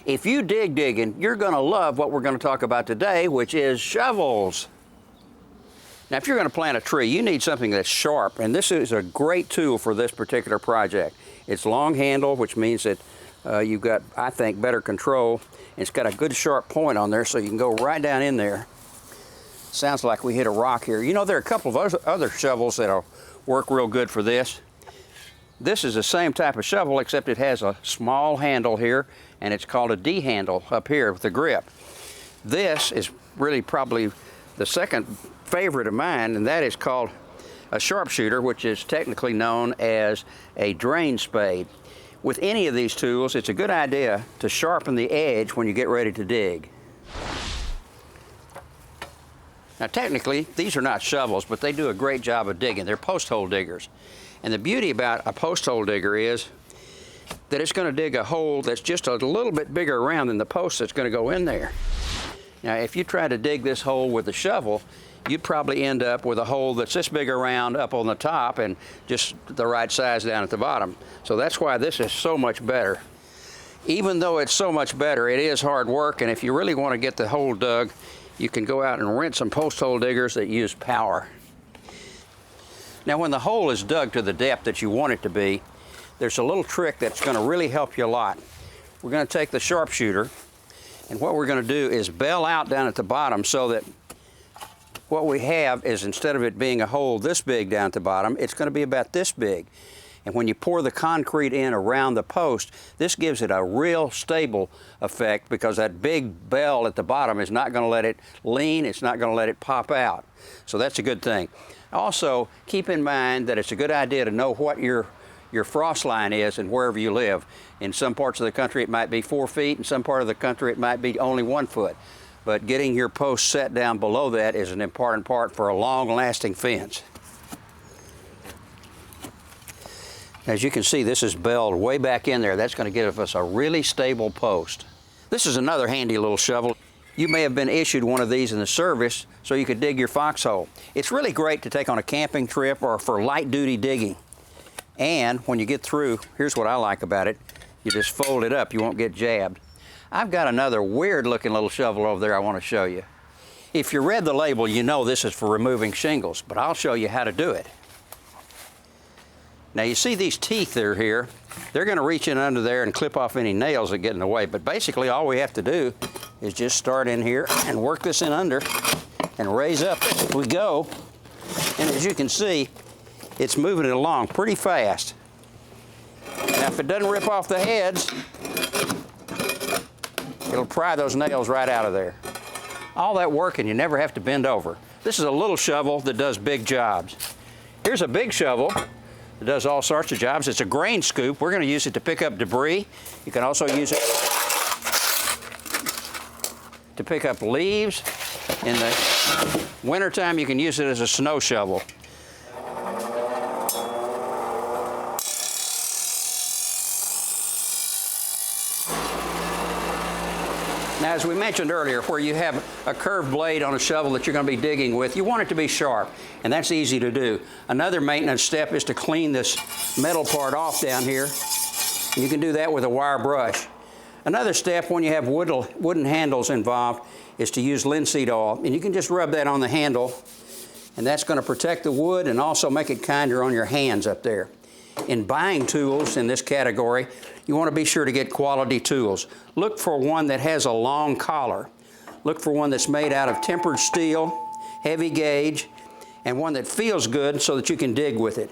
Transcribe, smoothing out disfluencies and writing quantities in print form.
If you dig digging, you're going to love what we're going to talk about today, which is shovels. Now, if you're going to plant a tree, you need something that's sharp, and this is a great tool for this particular project. It's long handle, which means that you've got, I think, better control. It's got a good sharp point on there, so you can go right down in there. Sounds like we hit a rock here. You know, there are a couple of other shovels that'll work real good for this. This is the same type of shovel, except it has a small handle here, and it's called a D handle up here with the grip. This is really probably the second favorite of mine, and that is called a Sharpshooter, which is technically known as a drain spade. With any of these tools, it's a good idea to sharpen the edge when you get ready to dig. Now, technically, these are not shovels, but they do a great job of digging. They're post hole diggers. And the beauty about a post hole digger is that it's going to dig a hole that's just a little bit bigger around than the post that's going to go in there. Now, if you try to dig this hole with a shovel, you'd probably end up with a hole that's this big around up on the top and just the right size down at the bottom. So that's why this is so much better. Even though it's so much better, it is hard work, and if you really want to get the hole dug, you can go out and rent some post hole diggers that use power. Now, when the hole is dug to the depth that you want it to be, there's a little trick that's going to really help you a lot. We're going to take the Sharpshooter, and what we're going to do is bell out down at the bottom so that what we have is, instead of it being a hole this big down at the bottom, it's going to be about this big. And when you pour the concrete in around the post, this gives it a real stable effect, because that big bell at the bottom is not going to let it lean, it's not going to let it pop out. So that's a good thing. Also, keep in mind that it's a good idea to know what your frost line is and wherever you live. In some parts of the country it might be 4 feet, in some part of the country it might be only 1 foot. But getting your post set down below that is an important part for a long-lasting fence. As you can see, this is belled way back in there. That's going to give us a really stable post. This is another handy little shovel. You may have been issued one of these in the service so you could dig your foxhole. It's really great to take on a camping trip or for light-duty digging. And when you get through, here's what I like about it. You just fold it up, you won't get jabbed. I've got another weird-looking little shovel over there I want to show you. If you read the label, you know this is for removing shingles, but I'll show you how to do it. Now, you see these teeth that are here, they're going to reach in under there and clip off any nails that get in the way, but basically all we have to do is just start in here and work this in under and raise up as we go. And as you can see, it's moving it along pretty fast. Now, if it doesn't rip off the heads, it'll pry those nails right out of there. All that work, and you never have to bend over. This is a little shovel that does big jobs. Here's a big shovel. It does all sorts of jobs. It's a grain scoop. We're going to use it to pick up debris. You can also use it to pick up leaves. In the wintertime, you can use it as a snow shovel. Now, as we mentioned earlier, where you have a curved blade on a shovel that you're going to be digging with, you want it to be sharp, and that's easy to do. Another maintenance step is to clean this metal part off down here. You can do that with a wire brush. Another step, when you have wooden handles involved, is to use linseed oil, and you can just rub that on the handle, and that's going to protect the wood and also make it kinder on your hands up there. In buying tools in this category, you want to be sure to get quality tools. Look for one that has a long collar. Look for one that's made out of tempered steel, heavy gauge, and one that feels good so that you can dig with it.